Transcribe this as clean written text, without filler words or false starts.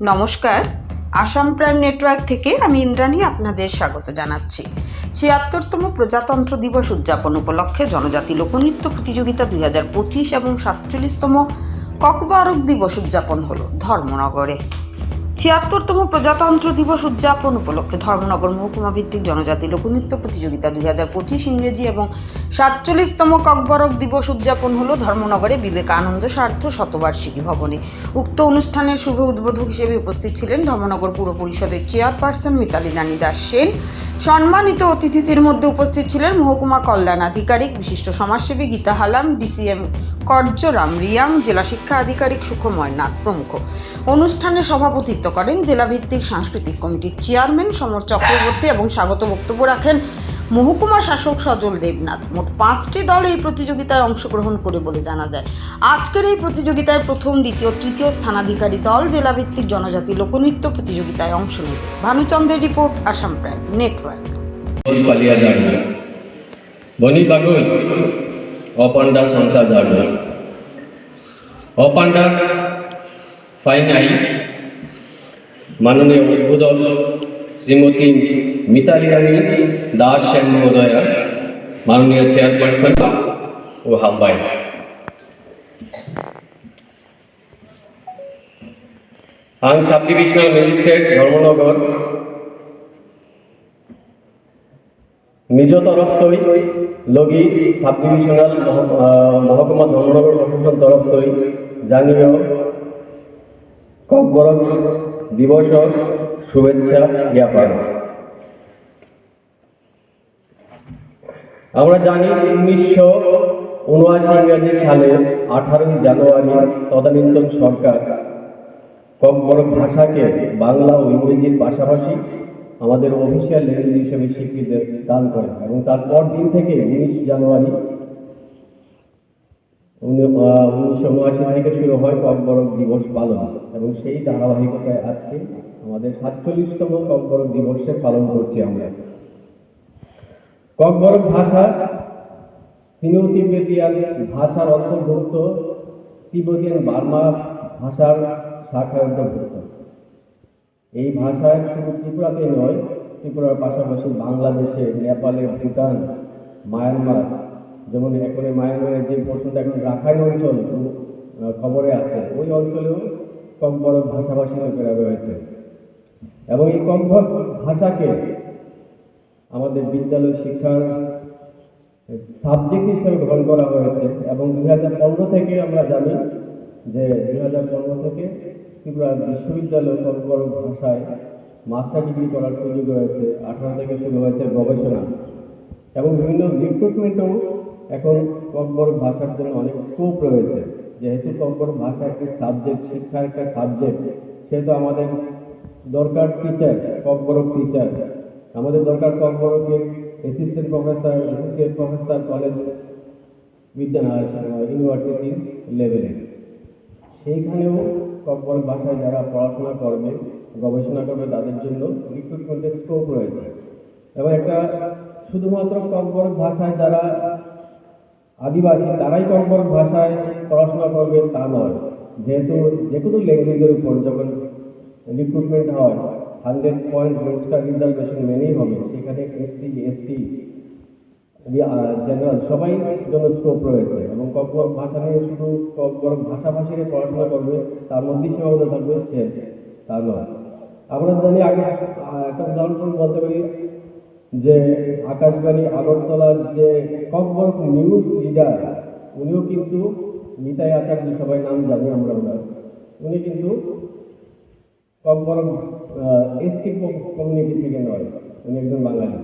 নমস্কার, Assam prime network থেকে আমি ইন্দ্রাণী আপনাদের স্বাগত জানাচ্ছি। ৭৬তম প্রজাতন্ত্র দিবস উদযাপন উপলক্ষে জনজাতি লোকনৃত্য প্রতিযোগিতা 2025 এবং 47তম ককবরক দিবস উদযাপন হলো ধর্মনগরে। ৭৬তম প্রজাতন্ত্র দিবস উদযাপন উপলক্ষে ধর্মনগর মহকুমা ভিত্তিক জনজাতি লোকনৃত্য প্রতিযোগিতা 2025 ইংরেজি এবং 47তম ককবরক দিবস উদযাপন হলো ধর্মনগরে বিবেকানন্দ সার্ধ শতবার্ষিকী ভবনে। উক্ত অনুষ্ঠানের শুভ উদ্বোধক হিসেবে উপস্থিত ছিলেন ধর্মনগর পুর পরিষদের চেয়ারপারসন মিতালী রানী দাস সেন। সম্মানিত অতিথিদের মধ্যে উপস্থিত ছিলেন মহকুমা কল্যাণ আধিকারিক বিশিষ্ট সমাজসেবী গীতা হালাম, ডিসিএম কর্যরাম রিয়াং, জেলা শিক্ষা আধিকারিক সুখময় নাথ প্রমুখ। অনুষ্ঠানে সভাপতিত্ব করেন জেলাভিত্তিক সাংস্কৃতিক কমিটির চেয়ারম্যান সমর চক্রবর্তী এবং স্বাগত বক্তব্য রাখেন মহকুমা শাসক সজল দেবনাথ। মোট 5টি দল এই প্রতিযোগিতায় অংশগ্রহণ করে বলে জানা যায়। আজকের এই প্রতিযোগিতায় প্রথম, দ্বিতীয়, তৃতীয় স্থানাধিকারী দল জেলাভিত্তিক জনজাতি লোকনৃত্য প্রতিযোগিতায় অংশ নেবে। ভানুচন্দ্রের রিপোর্ট, আসাম প্রাইম নেটওয়ার্ক। বনি বাগুই অপান্ডা সংসা যাবে অপান্ডা ফাইনাই মাননীয় উদ্বোধক শ্রীমতী মিতালী রানী দাস সেন মহোদয়া, মাননীয় চেয়ারপারসন ও আহ্বায়ক। আং সাব ডিভিশনাল ম্যাজিস্ট্রেট ধর্মনগর নিজ তরফ লগি সাব ডিভিশনাল মহকুমা ধর্মনগর প্রশাসন তরফ জানিয়ে ককবরক দিবস শুভেচ্ছা জ্ঞাপন। আমরা জানি 1979 ইংরেজি সালে 18 জানুয়ারি তদানীন্তন সরকার ককবরক ভাষাকে বাংলা ও ইংরেজির পাশাপাশি আমাদের অফিসিয়াল ল্যাঙ্গুয়েজ হিসেবে স্বীকৃতি দান করেন এবং তারপর দিন থেকে 19 জানুয়ারি 1979 থেকে শুরু হয় ককবরক দিবস পালন এবং সেই ধারাবাহিকতায় আজকে আমাদের 47তম ককবরক দিবসে পালন করছি আমরা। ককবরক ভাষা সিনো তিব্বতিয়ান ভাষার অন্তর্ভুক্ত, তিব্বতিয়ান বার্মা ভাষার শাখায় অন্তর্ভুক্ত। এই ভাষায় শুধু ত্রিপুরাতে নয়, ত্রিপুরার পাশাপাশি বাংলাদেশে, নেপালে, ভুটান, মায়ানমার, যেমন এখন মায়ানমারের যে পোর্শনটা এখন রাখাইন অঞ্চল খবরে আছে, ওই অঞ্চলেও ককবরক ভাষাভাষী লোকেরা রয়েছে এবং এই ককবরক ভাষাকে আমাদের বিদ্যালয় শিক্ষার সাবজেক্ট হিসেবে গ্রহণ করা হয়েছে এবং 2015 থেকে আমরা জানি যে 2015 থেকে ত্রিপুরা বিশ্ববিদ্যালয় ককবরক ভাষায় মাস্টার ডিগ্রি করার সুযোগ রয়েছে। 18 থেকে শুরু হয়েছে গবেষণা এবং বিভিন্ন রিক্রুটমেন্টেও এখন ককবরক ভাষার জন্য অনেক স্কোপ রয়েছে। যেহেতু ককবরক ভাষা একটি সাবজেক্ট, শিক্ষার একটা সাবজেক্ট, সেহেতু আমাদের দরকার টিচার, ককবরক টিচার, আমাদের দরকার ককবরকের assistant professor, associate professor college university লেভেলে। সেইখানেও ককবরক ভাষায় যারা পড়াশোনা করবে, গবেষণা করবে, তাদের জন্য রিক্রুটমেন্টের স্কোপ রয়েছে এবং একটা শুধুমাত্র ককবরক ভাষায় যারা আদিবাসী তারাই ককবরক ভাষায় পড়াশোনা করবে তা নয়। যেহেতু যে কোনো ল্যাঙ্গুয়েজের উপর যখন রিক্রুটমেন্ট হয় 100 পয়েন্ট রোস্টার রিজার্ভেশন মেনেই হবে, সেখানে এসসি, এসটি, জেনারেল সবাই জন্য স্কোপ রয়েছে এবং ককবরক ভাষা নিয়ে শুধু ককবরক ভাষাভাষীরা পড়াশোনা করবে তার মধ্যেই সীমাবদ্ধ থাকবে সে তা নয়। আমরা জানি আগে একটা উদাহরণ বলতে পারি যে আকাশবাণী আগরতলার যে ককবরক নিউজ লিডার, উনিও কিন্তু নিতাই আচার্য, সবাই নাম জানি আমরা ওনার, উনি কিন্তু ককবরক এসটি কমিউনিটি থেকে নয়, উনি একজন বাঙালি।